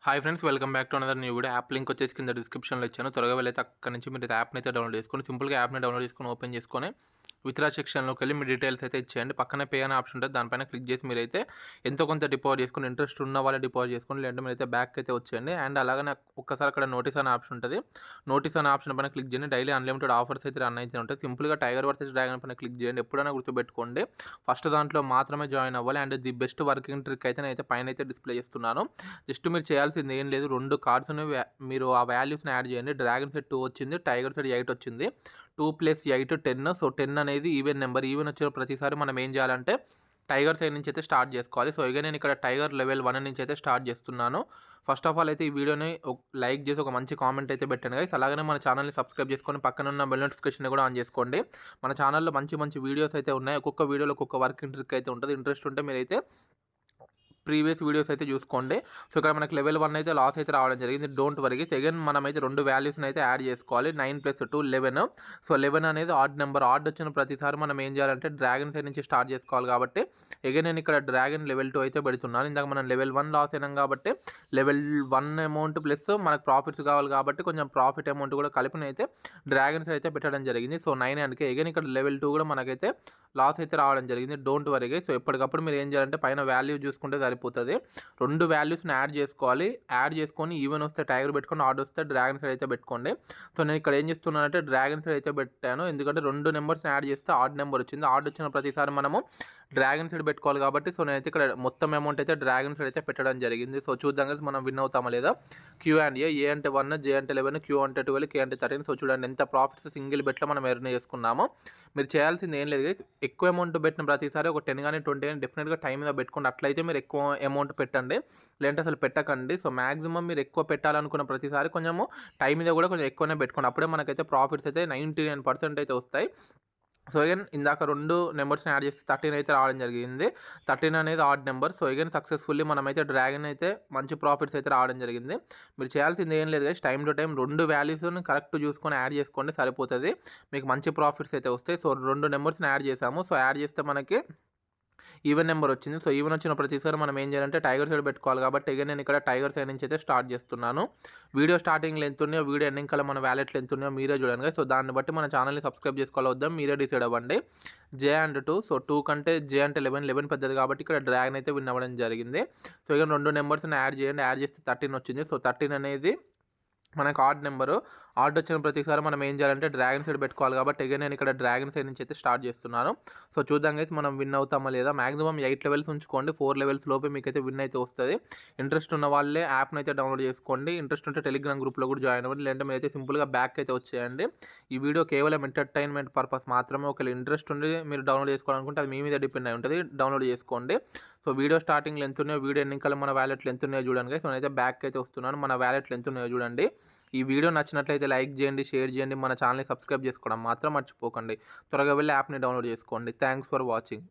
Hi friends, welcome back to another new video. App link వచ్చేసి కింద డిస్క్రిప్షన్లో ఇచ్చాను. త్వరగా వెళ్ళైతే అక్కడి నుంచి మీరు యాప్ని అయితే డౌన్లోడ్ చేసుకొని సింపుల్గా యాప్ని డౌన్లోడ్ చేసుకొని ఓపెన్ చేసుకొని విత్డ్రా సెక్షన్లోకి వెళ్ళి మీ డీటెయిల్స్ అయితే ఇచ్చేయండి. పక్కనే పే అనే ఆప్షన్ ఉంటుంది, దానిపైన క్లిక్ చేసి మీరైతే ఎంతో కొంత డిపాజిట్ చేసుకుని ఇంట్రెస్ట్ ఉన్న వాళ్ళే డిపాజిట్ చేసుకొని, లేదంటే మీరైతే బ్యాక్ అయితే వచ్చేయండి. అండ్ అలాగే ఒక్కసారి అక్కడ నోటీస్ అనే ఆప్షన్ ఉంటుంది, నోటీస్ అనే ఆప్షన్ పైన క్లిక్ చేయండి. డైలీ అన్లిమిటెడ్ ఆఫర్స్ అయితే రన్ అయితే ఉంటాయి. సింపుల్గా టైగర్ వర్సెస్ డ్రాగన్ పైన క్లిక్ చేయండి. ఎప్పుడైనా గుర్తుపెట్టుకోండి, ఫస్ట్ దాంట్లో మాత్రమే జాయిన్ అవ్వాలి. And the best working trick అయితే నేనైతే పైన అయితే డిస్ప్లే చేస్తున్నాను. జస్ట్ మీరు చేయాల్సింది ఏం లేదు, 2 కార్డ్స్‌ని మీరు ఆ వాల్యూస్‌ని యాడ్ చేయండి. డ్రాగన్ సెట్ 2 వచ్చింది, టైగర్ సెట్ 8 వచ్చింది. 2 + 8 10. సో 10 అనేది ఈవెన్ నెంబర్. ఈవెన్ వచ్చిన ప్రతిసారి మనం ఏం చేయాలంటే టైగర్ సైడ్ నుంచి అయితే స్టార్ట్ చేసుకోవాలి. సో ఇక నేను ఇక్కడ టైగర్ లెవెల్ 1 నుంచి అయితే స్టార్ట్ చేస్తున్నాను. ఫస్ట్ ఆఫ్ ఆల్ అయితే ఈ వీడియోని లైక్ చేసి ఒక మంచి కామెంట్ అయితే పెట్టండి గైస్. అలాగనే మన ఛానల్ని సబ్స్క్రైబ్ చేసుకొని పక్కన ఉన్న బెల్ నోటిఫికేషన్ కూడా ఆన్ చేసుకోండి. మన ఛానల్లో మంచి మంచి వీడియోస్ అయితే ఉన్నాయి. ఒక్కొక్క వీడియోలో ఒక్కొక్క వర్కింగ్ ట్రిక్ అయితే ఉంటుంది. ఇంట్రెస్ట్ ఉంటే మీరైతే ప్రీవియస్ వీడియోస్ అయితే చూసుకోండి. సో ఇక్కడ మనకి లెవెల్ 1 అయితే లాస్ అయితే రావడం జరిగింది. Don't worry. సెకండ్ మనమైతే 2 వాల్యూస్ని అయితే యాడ్ చేసుకోవాలి. 9 + 2 11. సో 11 అనేది ఆడ్ నెంబర్. ఆడ్ వచ్చిన ప్రతిసారి మనం ఏం చేయాలంటే డ్రాగన్ సైడ్ నుంచి స్టార్ట్ చేసుకోవాలి. కాబట్టి అగైన్ నేను ఇక్కడ డ్రాగన్ లెవెల్ 2 అయితే పెడుతున్నాను. ఇందాక మనం లెవెల్ 1 లాస్ అయినాం కాబట్టి లెవెల్ 1 అమౌంట్ ప్లస్ మనకు ప్రాఫిట్స్ కావాలి కాబట్టి కొంచెం ప్రాఫిట్ అమౌంట్ కూడా కలిపి అయితే డ్రాగన్స్ అయితే పెట్టడం జరిగింది. సో 9 అందుకే అగైన్ ఇక్కడ లెవెల్ 2 కూడా మనకైతే లాస్ అయితే రావడం జరిగింది. Don't worry guys. సో ఎప్పటికప్పుడు మీరు ఏం చేయాలంటే పైన వాల్యూ చూసుకుంటే సరిపోతుంది. 2 వాల్యూస్ని యాడ్ చేసుకోవాలి. యాడ్ చేసుకొని ఈవెన్ వస్తే టైగర్ పెట్టుకొని, ఆడ్ వస్తే డ్రాగన్ సైడ్ అయితే పెట్టుకోండి. సో నేను ఇక్కడ ఏం చేస్తున్నానంటే డ్రాగన్ సైడ్ అయితే పెట్టాను, ఎందుకంటే 2 నెంబర్స్ని యాడ్ చేస్తే ఆడ్ నెంబర్ వచ్చింది. ఆడ్ వచ్చిన ప్రతిసారి మనము డ్రాగన్ సైడ్ పెట్టుకోవాలి కాబట్టి సో నేనైతే ఇక్కడ మొత్తం అమౌంట్ అయితే డ్రాగన్ సైడ్ అయితే పెట్టడం జరిగింది. సో చూద్దాం కదా మనం విన్ అవుతామా లేదా. క్యూ అండ్ ఏ అంటే 1, జే అంటే 11, క్యూ అంటే 12, కే అంటే 13. సో చూడండి ఎంత ప్రాఫిట్స్ సింగిల్ బెట్లో మనం ఎర్న్ చేసుకున్నాము. మీరు చేయాల్సింది ఏం లేదు, ఎక్కువ అమౌంట్ పెట్టిన ప్రతిసారి ఒక 10 కానీ 20 కానీ డెఫినెట్గా టైం మీద పెట్టుకోండి. అట్లయితే మీరు ఎక్కువ అమౌంట్ పెట్టండి, లేదంటే అసలు పెట్టకండి. సో మాక్సిమం మీరు ఎక్కువ పెట్టాలనుకున్న ప్రతిసారి కొంచెము టైం మీద కూడా కొంచెం ఎక్కువనే పెట్టుకోండి. అప్పుడే మనకైతే ప్రాఫిట్స్ అయితే 99% అయితే వస్తాయి. సో అగైన్ ఇందాక 2 నెంబర్స్ని యాడ్ చేస్తే 13 అయితే రావడం జరిగింది. 13 అనేది odd number. So again successfully మనమైతే డ్రాగన్ అయితే మంచి ప్రాఫిట్స్ అయితే రావడం జరిగింది. మీరు చేయాల్సింది ఏం లేదు గైస్, టైం టు టైం 2 వాల్యూస్ని కరెక్ట్ చూసుకొని యాడ్ చేసుకోండి, సరిపోతుంది. మీకు మంచి ప్రాఫిట్స్ అయితే వస్తాయి. సో 2 నెంబర్స్ని యాడ్ చేసాము. సో యాడ్ చేస్తే మనకి ఈవెన్ నెంబర్ వచ్చింది. సో ఈవెన్ వచ్చిన ప్రతిసారి మనం ఏం చేయాలంటే టైగర్ సైడ్ పెట్టుకోవాలి. కాబట్టి అగైన్ నేను ఇక్కడ టైగర్ సైడ్ నుంచి అయితే స్టార్ట్ చేస్తున్నాను. వీడియో స్టార్టింగ్లో ఎంత ఉన్నాయో, వీడియో ఎండింగ్ కల్లా మన వ్యాలెట్లో ఎంత ఉన్నాయో మీరే చూడండి. సో దాన్ని బట్టి మన ఛానల్ని సబ్స్క్రైబ్ చేసుకోవాలి వద్దాం మీరే డిసైడ్ అవ్వండి. జే అండ్ 2. సో 2 కంటే జే అంటే 11 పెద్దది కాబట్టి ఇక్కడ డ్రాగన్ అయితే విన్ అవ్వడం జరిగింది. సో ఇక 2 నెంబర్స్ని యాడ్ చేయండి. యాడ్ చేస్తే 13 వచ్చింది. సో 13 అనేది మనకు ఆడ్ నెంబరు. ఆడ్ వచ్చిన ప్రతిసారి మనం ఏం చేయాలంటే డ్రాగన్ సైడ్ పెట్టుకోవాలి. కాబట్టి అగైన్ నేను ఇక్కడ డ్రాగన్ సైడ్ నుంచి అయితే స్టార్ట్ చేస్తున్నాను. సో చూద్దాం గైస్ మనం విన్ అవుతామా లేదా. మాక్సిమం 8 లెవెల్స్ ఉంచుకోండి, 4 లెవెల్స్ లోపే మీకైతే విన్ అయితే వస్తుంది. ఇంట్రెస్ట్ ఉన్న వాళ్ళే యాప్ని అయితే డౌన్లోడ్ చేసుకోండి. ఇంట్రెస్ట్ ఉంటే టెలిగ్రామ్ గ్రూప్లో కూడా జాయిన్ అవ్వండి, లేదంటే మీరైతే సింపుల్గా బ్యాక్ అయితే వచ్చేయండి. ఈ వీడియో కేవలం ఎంటర్టైన్మెంట్ పర్పస్ మాత్రమే. ఒకవేళ ఇంట్రెస్ట్ ఉండి మీరు డౌన్లోడ్ చేసుకోవాలనుకుంటే అది మీ మీద డిపెండ్ అయి ఉంటుంది, డౌన్లోడ్ చేసుకోండి. సో వీడియో స్టార్టింగ్లో ఎంత ఉన్నాయో, వీడియో ఎండింగ్ కల్లా మన వ్యాలెట్లు ఎంత ఉన్నాయో చూడండి. సో నేనైతే బ్యాక్ అయితే వస్తున్నాను, మన వ్యాలెట్లు ఎంత ఉన్నాయో చూడండి. ఈ వీడియో నచ్చినట్లయితే లైక్ చేయండి, షేర్ చేయండి, మన ఛానల్ని సబ్స్క్రైబ్ చేసుకోవడం మాత్రం మర్చిపోకండి. త్వరగా వెళ్ళి యాప్ని డౌన్లోడ్ చేసుకోండి. Thanks for watching.